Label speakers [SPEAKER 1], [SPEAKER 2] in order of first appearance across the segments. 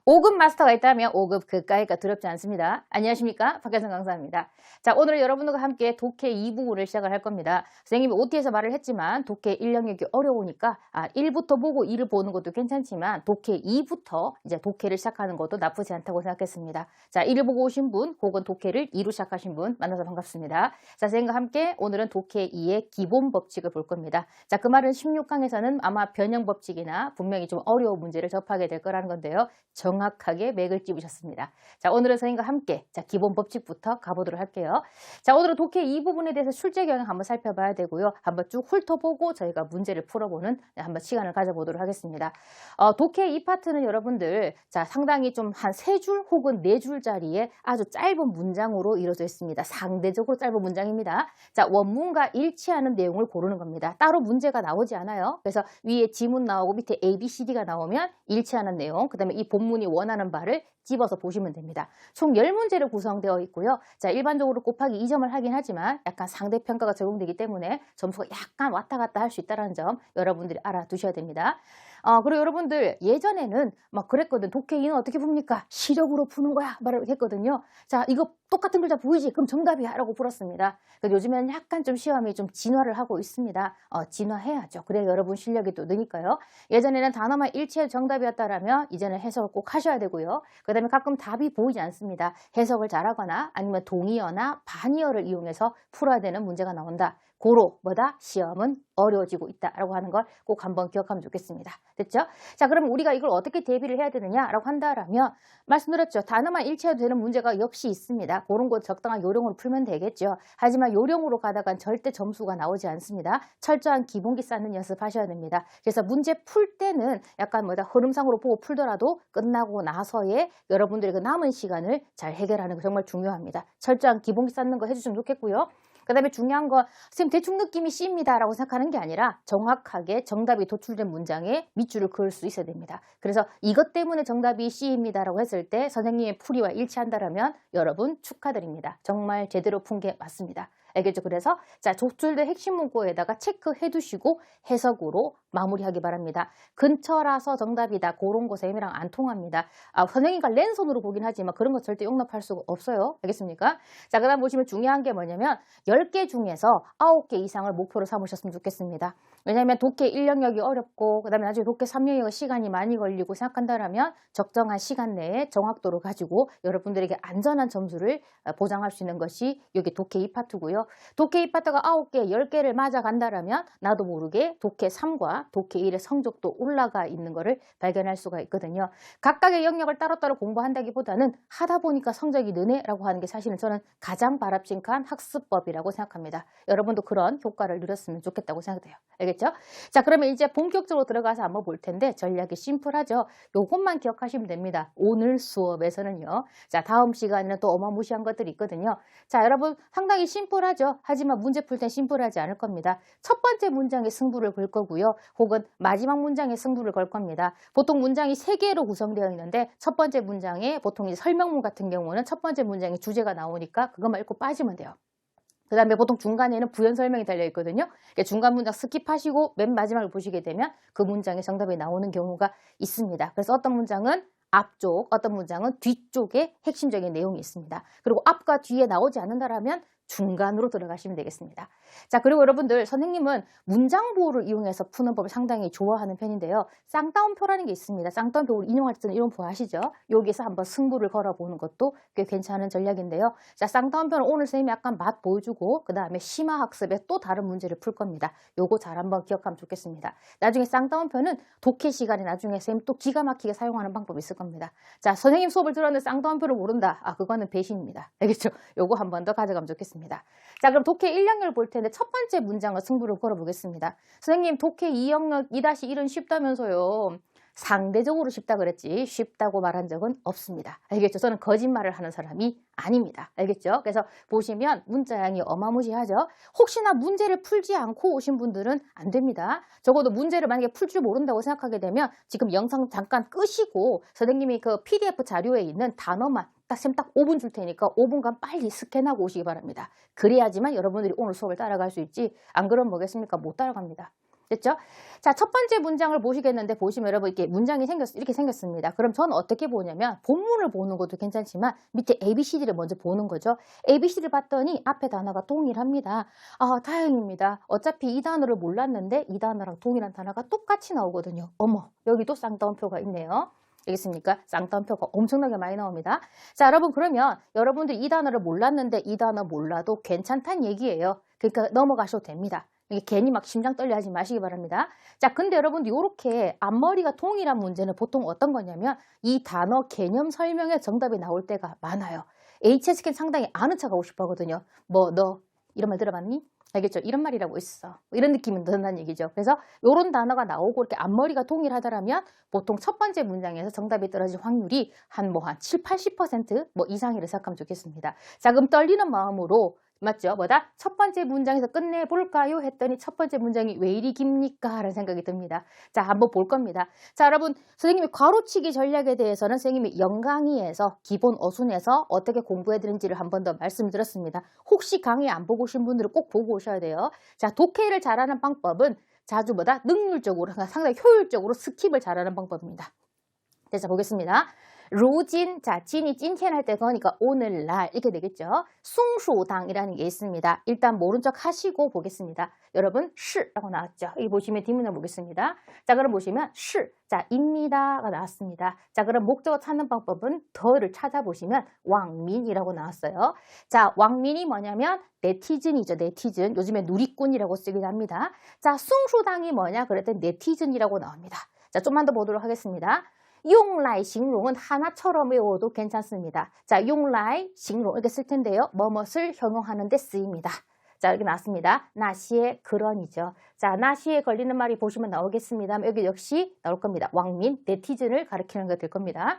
[SPEAKER 1] 5급 마스터가 있다면 5급 그까이가 두렵지 않습니다. 안녕하십니까? 박혜성 강사입니다. 자, 오늘 여러분들과 함께 독해 2부분을 시작을 할 겁니다. 선생님이 OT에서 말을 했지만 독해 1 영역이 어려우니까 1부터 보고 2를 보는 것도 괜찮지만 독해 2부터 이제 독해를 시작하는 것도 나쁘지 않다고 생각했습니다. 자, 1을 보고 오신 분 혹은 독해를 2로 시작하신 분 만나서 반갑습니다. 자, 선생님과 함께 오늘은 독해 2의 기본 법칙을 볼 겁니다. 자, 그 말은 16강에서는 아마 변형 법칙이나 분명히 좀 어려운 문제를 접하게 될 거라는 건데요. 정확하게 맥을 찝으셨습니다. 자, 오늘은 선생님과 함께 기본 법칙부터 가보도록 할게요. 자, 오늘은 독해 이 부분에 대해서 출제 경향 한번 살펴봐야 되고요. 한번 쭉 훑어보고 저희가 문제를 풀어보는 한번 시간을 가져보도록 하겠습니다. 독해 이 파트는 여러분들 상당히 좀 한 3줄 혹은 4줄짜리의 아주 짧은 문장으로 이루어져 있습니다. 상대적으로 짧은 문장입니다. 자, 원문과 일치하는 내용을 고르는 겁니다. 따로 문제가 나오지 않아요. 그래서 위에 지문 나오고 밑에 A, B, C, D가 나오면 일치하는 내용, 그 다음에 이 본문이 원하는 바를 집어서 보시면 됩니다. 총 10문제로 구성되어 있고요. 자, 일반적으로 곱하기 2점을 하긴 하지만 약간 상대평가가 적용되기 때문에 점수가 약간 왔다 갔다 할 수 있다는 점 여러분들이 알아두셔야 됩니다. 그리고 여러분들 예전에는 막 그랬거든. 독해 2는 어떻게 풉니까? 시력으로 푸는 거야 말을 했거든요. 자, 이거 똑같은 글자 보이지? 그럼 정답이야 라고 풀었습니다. 요즘에는 약간 좀 시험이 좀 진화를 하고 있습니다. 진화해야죠. 그래야 여러분 실력이 또 느니까요. 예전에는 단어만 일치해도 정답이었다라면 이제는 해석을 꼭 하셔야 되고요. 그 다음에 가끔 답이 보이지 않습니다. 해석을 잘하거나 아니면 동의어나 반의어를 이용해서 풀어야 되는 문제가 나온다. 고로 시험은 어려워지고 있다라고 하는 걸 꼭 한번 기억하면 좋겠습니다. 됐죠? 자, 그러면 우리가 이걸 어떻게 대비를 해야 되느냐라고 한다라면 말씀드렸죠. 단어만 일치해도 되는 문제가 역시 있습니다. 그런 거 적당한 요령으로 풀면 되겠죠. 하지만 요령으로 가다간 절대 점수가 나오지 않습니다. 철저한 기본기 쌓는 연습하셔야 됩니다. 그래서 문제 풀 때는 약간 흐름상으로 보고 풀더라도 끝나고 나서의 여러분들의 그 남은 시간을 잘 해결하는 거 정말 중요합니다. 철저한 기본기 쌓는 거 해주시면 좋겠고요. 그 다음에 중요한 건 선생님 대충 느낌이 C입니다 라고 생각하는 게 아니라 정확하게 정답이 도출된 문장에 밑줄을 그을 수 있어야 됩니다. 그래서 이것 때문에 정답이 C입니다 라고 했을 때 선생님의 풀이와 일치한다면 여러분 축하드립니다. 정말 제대로 푼 게 맞습니다. 알겠죠? 그래서 도출된 핵심 문구에다가 체크해 두시고 해석으로 마무리하기 바랍니다. 근처라서 정답이다. 그런 거 선생님이랑 안 통합니다. 선생님과 랜선으로 보긴 하지만 그런 거 절대 용납할 수가 없어요. 알겠습니까? 자, 그 다음 보시면 중요한 게 뭐냐면 10개 중에서 9개 이상을 목표로 삼으셨으면 좋겠습니다. 왜냐하면 독해 1 영역이 어렵고 그 다음에 나중에 독해 3 영역은 시간이 많이 걸리고 생각한다면 적정한 시간 내에 정확도를 가지고 여러분들에게 안전한 점수를 보장할 수 있는 것이 여기 독해 2파트고요. 독해 2파트가 9개, 10개를 맞아간다면 나도 모르게 독해 3과 독해 1의 성적도 올라가 있는 것을 발견할 수가 있거든요. 각각의 영역을 따로따로 공부한다기보다는 하다 보니까 성적이 느네라고 하는 게 사실은 저는 가장 바람직한 학습법이라고 생각합니다. 여러분도 그런 효과를 누렸으면 좋겠다고 생각돼요. 알겠죠? 자, 그러면 이제 본격적으로 들어가서 한번 볼 텐데 전략이 심플하죠. 요것만 기억하시면 됩니다. 오늘 수업에서는요. 자, 다음 시간에는 또 어마무시한 것들이 있거든요. 자, 여러분 상당히 심플하죠. 하지만 문제 풀 땐 심플하지 않을 겁니다. 첫 번째 문장에 승부를 걸 거고요. 혹은 마지막 문장에 승부를 걸 겁니다. 보통 문장이 3개로 구성되어 있는데 첫 번째 문장에 보통 이제 설명문 같은 경우는 첫 번째 문장에 주제가 나오니까 그것만 읽고 빠지면 돼요. 그 다음에 보통 중간에는 부연 설명이 달려 있거든요. 중간 문장 스킵하시고 맨 마지막을 보시게 되면 그 문장의 정답이 나오는 경우가 있습니다. 그래서 어떤 문장은 앞쪽, 어떤 문장은 뒤쪽에 핵심적인 내용이 있습니다. 그리고 앞과 뒤에 나오지 않는다라면 중간으로 들어가시면 되겠습니다. 자, 그리고 여러분들 선생님은 문장 보호를 이용해서 푸는 법을 상당히 좋아하는 편인데요. 쌍따옴표라는 게 있습니다. 쌍따옴표 인용할 때는 이런 표 아시죠? 여기서 한번 승부를 걸어보는 것도 꽤 괜찮은 전략인데요. 자, 쌍따옴표는 오늘 선생님이 약간 맛 보여주고 그 다음에 심화학습에 또 다른 문제를 풀 겁니다. 요거 잘 한번 기억하면 좋겠습니다. 나중에 쌍따옴표는 독해 시간에 나중에 선생님 또 기가 막히게 사용하는 방법이 있을 겁니다. 자, 선생님 수업을 들었는데 쌍따옴표를 모른다. 그거는 배신입니다. 알겠죠? 요거 한 번 더 가져가면 좋겠습니다. 자, 그럼 독해 1 영역을 볼 텐데 첫 번째 문장을 승부를 걸어보겠습니다. 선생님 독해 2 영역 2-1은 쉽다면서요. 상대적으로 쉽다 그랬지 쉽다고 말한 적은 없습니다. 알겠죠? 저는 거짓말을 하는 사람이 아닙니다. 알겠죠? 그래서 보시면 문자량이 어마무시하죠? 혹시나 문제를 풀지 않고 오신 분들은 안 됩니다. 적어도 문제를 만약에 풀 줄 모른다고 생각하게 되면 지금 영상 잠깐 끄시고 선생님이 그 PDF 자료에 있는 단어만 딱 5분 줄 테니까 5분간 빨리 스캔하고 오시기 바랍니다. 그래야지만 여러분들이 오늘 수업을 따라갈 수 있지 안 그러면 뭐겠습니까? 못 따라갑니다. 됐죠? 자, 첫 번째 문장을 보시겠는데 보시면 여러분 이렇게 생겼습니다. 그럼 저는 어떻게 보냐면 본문을 보는 것도 괜찮지만 밑에 ABCD를 먼저 보는 거죠. ABCD를 봤더니 앞에 단어가 동일합니다. 아, 다행입니다. 어차피 이 단어를 몰랐는데 이 단어랑 동일한 단어가 똑같이 나오거든요. 어머, 여기도 쌍따옴표가 있네요. 알겠습니까? 쌍따옴표가 엄청나게 많이 나옵니다. 자, 여러분 그러면 여러분들 이 단어를 몰랐는데 이 단어 몰라도 괜찮다는 얘기예요. 그러니까 넘어가셔도 됩니다. 이게 괜히 막 심장 떨려 하지 마시기 바랍니다. 자, 근데 여러분들 이렇게 앞머리가 동일한 문제는 보통 어떤 거냐면 이 단어 개념 설명에 정답이 나올 때가 많아요. HSK는 상당히 아는 척하고 싶어 하거든요. 뭐 너 이런 말 들어봤니? 알겠죠? 이런 말이라고 있어. 이런 느낌은 든다는 얘기죠. 그래서 이런 단어가 나오고 이렇게 앞머리가 동일하더라면 보통 첫 번째 문장에서 정답이 떨어질 확률이 한 7, 80% 이상이라고 생각하면 좋겠습니다. 자, 그럼 떨리는 마음으로 맞죠? 뭐다? 첫 번째 문장에서 끝내볼까요? 했더니 첫 번째 문장이 왜 이리 깁니까? 라는 생각이 듭니다. 자, 한번 볼 겁니다. 자, 여러분, 선생님이 괄호치기 전략에 대해서는 선생님이 영강의에서 기본 어순에서 어떻게 공부해드는지를 한 번 더 말씀드렸습니다. 혹시 강의 안 보고 오신 분들은 꼭 보고 오셔야 돼요. 자, 독해를 잘하는 방법은 자주 능률적으로, 상당히 효율적으로 스킵을 잘하는 방법입니다. 자, 보겠습니다. 로진, 자, 진이 찐텐 할 때 그러니까 오늘날 이렇게 되겠죠. 숭수당이라는 게 있습니다. 일단 모른 척 하시고 보겠습니다. 여러분, 시라고 나왔죠. 여기 보시면 뒷문을 보겠습니다. 자, 그럼 보시면 시, 자, 입니다가 나왔습니다. 자, 그럼 목적어 찾는 방법은 더를 찾아보시면 왕민이라고 나왔어요. 자, 왕민이 뭐냐면 네티즌이죠. 네티즌. 요즘에 누리꾼이라고 쓰기도 합니다. 자, 숭수당이 뭐냐? 그랬더니 네티즌이라고 나옵니다. 자, 좀만 더 보도록 하겠습니다. 용라이 싱롱은 하나처럼 외워도 괜찮습니다. 자, 용라이 싱롱 이렇게 쓸 텐데요. 뭐뭇을 형용하는 데 쓰입니다. 자, 여기 나왔습니다. 나시의 그런이죠. 자, 나시에 걸리는 말이 보시면 나오겠습니다. 여기 역시 나올 겁니다. 왕민, 네티즌을 가리키는 게 될 겁니다.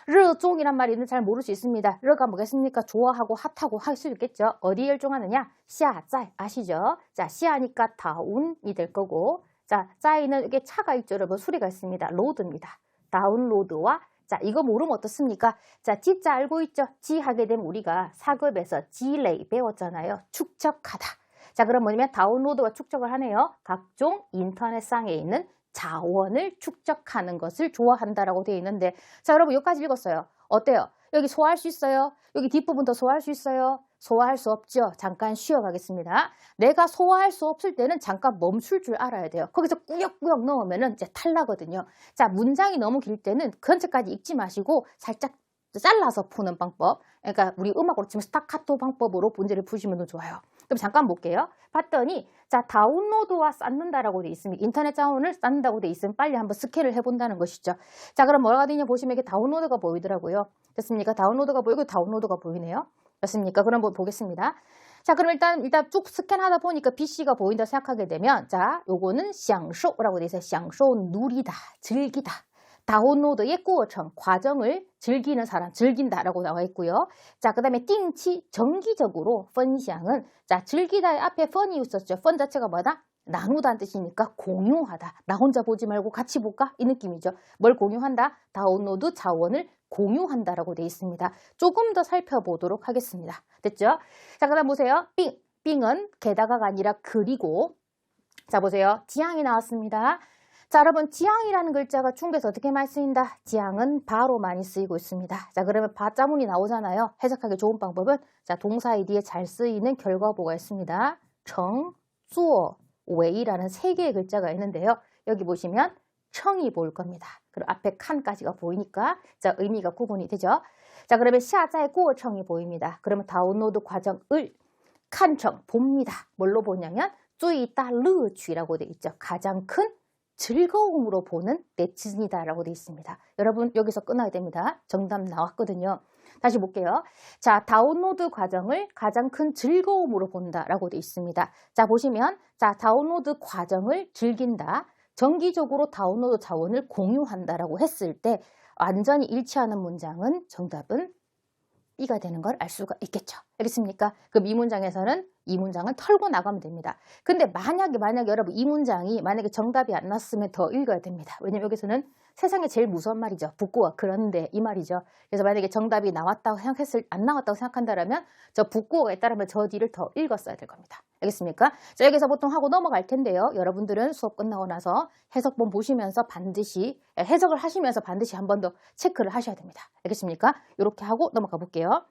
[SPEAKER 1] 르종이란 말이 잘 모를 수 있습니다. 르가 뭐겠습니까? 좋아하고 핫하고 할 수 있겠죠. 어디에 열중하느냐? 시아짜이 아시죠? 자, 시아니까 다운이 될 거고, 자, 짜이는 이게 차가 있죠. 여러분, 수리가 있습니다. 로드입니다. 다운로드와 자, 이거 모르면 어떻습니까? 자, 지자 알고 있죠? 지 하게 되면 우리가 사급에서 지레이 배웠잖아요. 축적하다. 자, 그럼 뭐냐면 다운로드와 축적을 하네요. 각종 인터넷상에 있는 자원을 축적하는 것을 좋아한다라고 되어 있는데, 자, 여러분 여기까지 읽었어요. 어때요? 여기 소화할 수 있어요? 여기 뒷부분 더 소화할 수 있어요? 소화할 수 없죠? 잠깐 쉬어가겠습니다. 내가 소화할 수 없을 때는 잠깐 멈출 줄 알아야 돼요. 거기서 꾸역꾸역 넣으면 이제 탈나거든요. 자, 문장이 너무 길 때는 전체까지 읽지 마시고 살짝 잘라서 푸는 방법. 그러니까 우리 음악으로 치면 스타카토 방법으로 문제를 푸시면 좋아요. 그럼 잠깐 볼게요. 봤더니 자, 다운로드와 쌓는다라고 돼 있습니다. 인터넷 자원을 쌓는다고 돼 있으면 빨리 한번 스캔을 해본다는 것이죠. 자, 그럼 뭐가 되냐 보시면 이게 다운로드가 보이더라고요. 됐습니까? 다운로드가 보이고 다운로드가 보이네요. 됐습니까? 그럼 보겠습니다. 자, 그럼 일단 쭉 스캔하다 보니까 PC가 보인다 생각하게 되면 자, 요거는 享受라고 돼 있어요. 享受 누리다, 즐기다. 다운로드의 过程, 과정을 즐기는 사람, 즐긴다라고 나와 있고요. 자, 그 다음에 띵치, 정기적으로, 分享은, 자, 즐기다의 앞에 펀이 있었죠. 펀 자체가 뭐다? 나누다는 뜻이니까 공유하다. 나 혼자 보지 말고 같이 볼까? 이 느낌이죠. 뭘 공유한다? 다운로드 자원을 공유한다라고 되어 있습니다. 조금 더 살펴보도록 하겠습니다. 됐죠? 자, 그 다음 보세요. 삥. 삥은 게다가가 아니라 그리고. 자, 보세요. 지향이 나왔습니다. 자, 여러분, 지향이라는 글자가 중국에서 어떻게 많이 쓰인다? 지향은 바로 많이 쓰이고 있습니다. 자, 그러면 바자문이 나오잖아요. 해석하기 좋은 방법은 자, 동사의 뒤에 잘 쓰이는 결과보가 있습니다. 청, 쏘, 웨이라는 세 개의 글자가 있는데요. 여기 보시면 청이 보일 겁니다. 그리고 앞에 칸까지가 보이니까 자, 의미가 구분이 되죠. 자, 그러면 샤자의 꼬청이 보입니다. 그러면 다운로드 과정을 칸청 봅니다. 뭘로 보냐면 最大乐趣라고 되어 있죠. 가장 큰 즐거움으로 보는 네티즌이다라고 되어 있습니다. 여러분 여기서 끊어야 됩니다. 정답 나왔거든요. 다시 볼게요. 자, 다운로드 과정을 가장 큰 즐거움으로 본다라고 되어 있습니다. 자, 보시면 자, 다운로드 과정을 즐긴다. 정기적으로 다운로드 자원을 공유한다라고 했을 때 완전히 일치하는 문장은 정답은 B가 되는 걸 알 수가 있겠죠. 알겠습니까? 그럼 이 문장에서는 이 문장을 털고 나가면 됩니다. 근데 만약에 여러분 이 문장이 만약에 정답이 안 났으면 더 읽어야 됩니다. 왜냐면 여기서는 세상에 제일 무서운 말이죠. 붙고와 그런데 이 말이죠. 그래서 만약에 정답이 나왔다고 안 나왔다고 생각한다면 저 붙고가 있다면 저 뒤를 더 읽었어야 될 겁니다. 알겠습니까? 자, 여기서 보통 하고 넘어갈 텐데요. 여러분들은 수업 끝나고 나서 해석본 보시면서 반드시 해석을 하시면서 반드시 한 번 더 체크를 하셔야 됩니다. 알겠습니까? 이렇게 하고 넘어가 볼게요.